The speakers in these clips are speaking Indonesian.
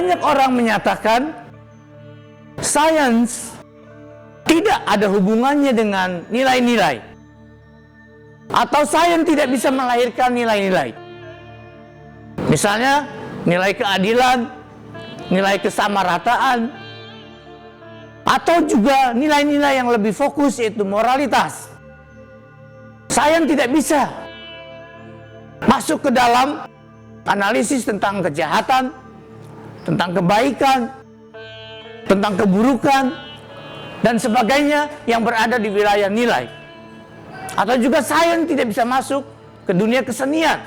Banyak orang menyatakan sains tidak ada hubungannya dengan nilai-nilai, atau sains tidak bisa melahirkan nilai-nilai. Misalnya nilai keadilan, nilai kesamarataan, atau juga nilai-nilai yang lebih fokus yaitu moralitas. Sains tidak bisa masuk ke dalam analisis tentang kejahatan, tentang kebaikan, tentang keburukan, dan sebagainya yang berada di wilayah nilai. Atau juga sains tidak bisa masuk ke dunia kesenian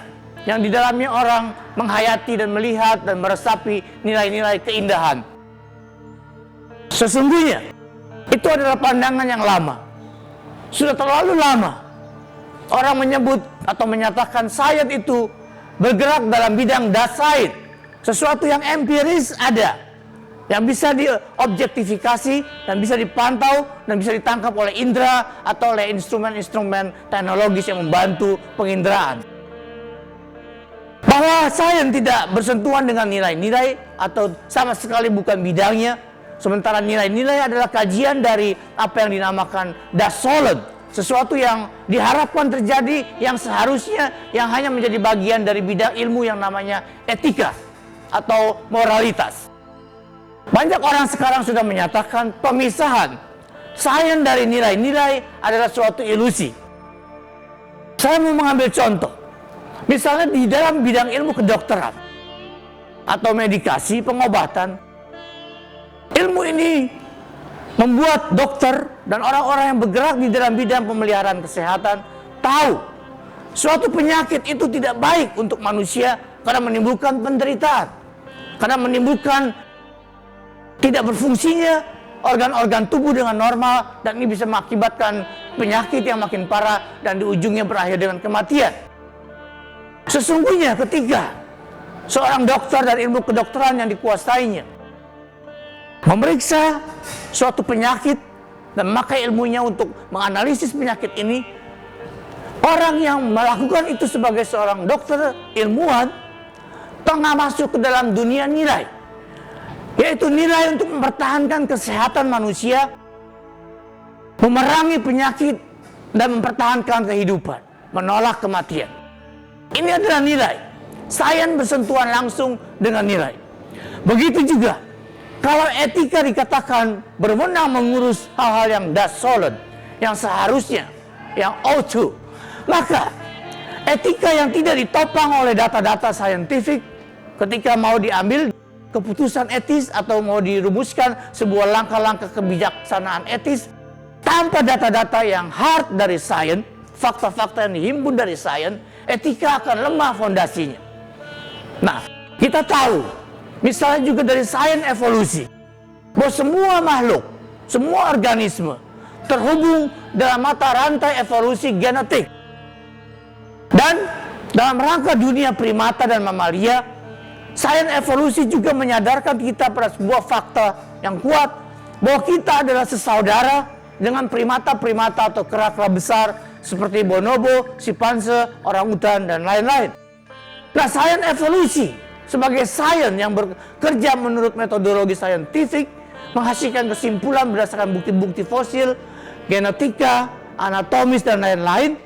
yang di dalamnya orang menghayati dan melihat dan meresapi nilai-nilai keindahan. Sesungguhnya itu adalah pandangan yang lama. Sudah terlalu lama orang menyebut atau menyatakan sains itu bergerak dalam bidang dasain, sesuatu yang empiris ada, yang bisa diobjektifikasi dan bisa dipantau dan bisa ditangkap oleh indera atau oleh instrumen-instrumen teknologis yang membantu penginderaan. Bahwa sains tidak bersentuhan dengan nilai-nilai atau sama sekali bukan bidangnya, sementara nilai-nilai adalah kajian dari apa yang dinamakan das Sollen, sesuatu yang diharapkan terjadi, yang seharusnya yang hanya menjadi bagian dari bidang ilmu yang namanya etika atau moralitas. Banyak orang sekarang sudah menyatakan pemisahan sains dari nilai-nilai adalah suatu ilusi. Saya mau mengambil contoh. Misalnya di dalam bidang ilmu kedokteran atau medikasi, pengobatan, ilmu ini membuat dokter dan orang-orang yang bergerak di dalam bidang pemeliharaan kesehatan tahu suatu penyakit itu tidak baik untuk manusia karena menimbulkan penderitaan, karena menimbulkan tidak berfungsinya organ-organ tubuh dengan normal, dan ini bisa mengakibatkan penyakit yang makin parah dan di ujungnya berakhir dengan kematian. Sesungguhnya ketika seorang dokter dan ilmu kedokteran yang dikuasainya memeriksa suatu penyakit dan memakai ilmunya untuk menganalisis penyakit ini, orang yang melakukan itu sebagai seorang dokter ilmuwan tengah masuk ke dalam dunia nilai, yaitu nilai untuk mempertahankan kesehatan manusia, memerangi penyakit, dan mempertahankan kehidupan, menolak kematian. Ini adalah nilai. Sains bersentuhan langsung dengan nilai. Begitu juga kalau etika dikatakan berwenang mengurus hal-hal yang das Sollen, yang seharusnya, yang ought to, maka etika yang tidak ditopang oleh data-data saintifik ketika mau diambil keputusan etis atau mau dirumuskan sebuah langkah-langkah kebijaksanaan etis tanpa data-data yang hard dari sains, fakta-fakta yang dihimpun dari sains, etika akan lemah fondasinya. Nah, kita tahu misalnya juga dari sains evolusi, bahwa semua makhluk, semua organisme terhubung dalam mata rantai evolusi genetik. Dan dalam rangka dunia primata dan mamalia, sains evolusi juga menyadarkan kita pada sebuah fakta yang kuat, bahwa kita adalah sesaudara dengan primata-primata atau kera-kera besar seperti bonobo, simpanse, orangutan, dan lain-lain. Nah, sains evolusi sebagai sains yang bekerja menurut metodologi saintifik, menghasilkan kesimpulan berdasarkan bukti-bukti fosil, genetika, anatomis, dan lain-lain,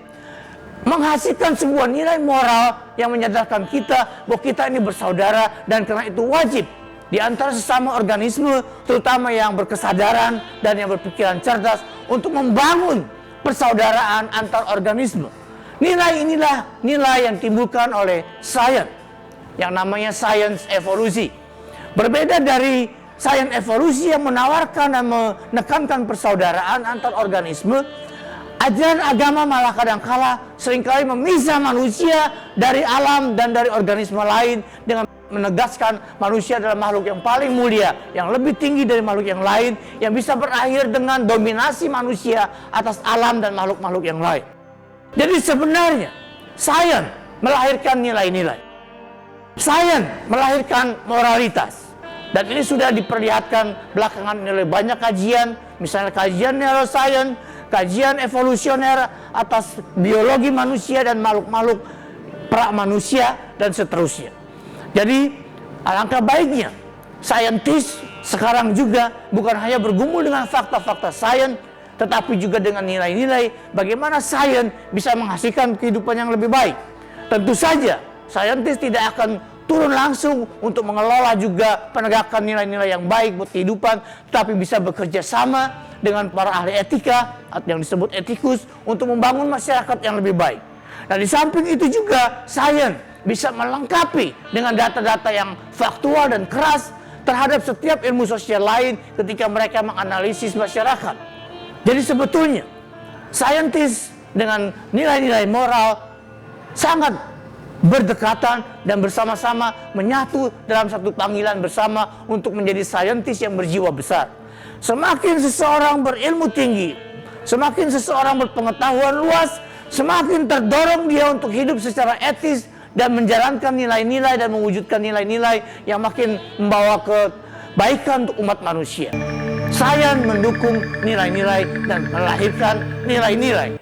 menghasilkan sebuah nilai moral yang menyadarkan kita bahwa kita ini bersaudara, dan karena itu wajib di antara sesama organisme, terutama yang berkesadaran dan yang berpikiran cerdas, untuk membangun persaudaraan antar organisme. Nilai inilah nilai yang timbulkan oleh sains yang namanya sains evolusi. Berbeda dari sains evolusi yang menawarkan dan menekankan persaudaraan antar organisme, ajaran agama malah kadangkala seringkali memisah manusia dari alam dan dari organisme lain dengan menegaskan manusia adalah makhluk yang paling mulia, yang lebih tinggi dari makhluk yang lain, yang bisa berakhir dengan dominasi manusia atas alam dan makhluk-makhluk yang lain. Jadi sebenarnya sains melahirkan nilai-nilai, sains melahirkan moralitas, dan ini sudah diperlihatkan belakangan oleh banyak kajian, misalnya kajian neuroscience, kajian evolusioner atas biologi manusia dan makhluk-makhluk pra manusia dan seterusnya. Jadi alangkah baiknya saintis sekarang juga bukan hanya bergumul dengan fakta-fakta sains, tetapi juga dengan nilai-nilai bagaimana sains bisa menghasilkan kehidupan yang lebih baik. Tentu saja, saintis tidak akan turun langsung untuk mengelola juga penegakan nilai-nilai yang baik buat kehidupan, tetapi bisa bekerja sama dengan para ahli etika atau yang disebut etikus untuk membangun masyarakat yang lebih baik. Dan di samping itu juga sains bisa melengkapi dengan data-data yang faktual dan keras terhadap setiap ilmu sosial lain ketika mereka menganalisis masyarakat. Jadi sebetulnya saintis dengan nilai-nilai moral sangat berdekatan dan bersama-sama menyatu dalam satu panggilan bersama untuk menjadi saintis yang berjiwa besar. Semakin seseorang berilmu tinggi, semakin seseorang berpengetahuan luas, semakin terdorong dia untuk hidup secara etis dan menjalankan nilai-nilai dan mewujudkan nilai-nilai yang makin membawa kebaikan untuk umat manusia. Sains mendukung nilai-nilai dan melahirkan nilai-nilai.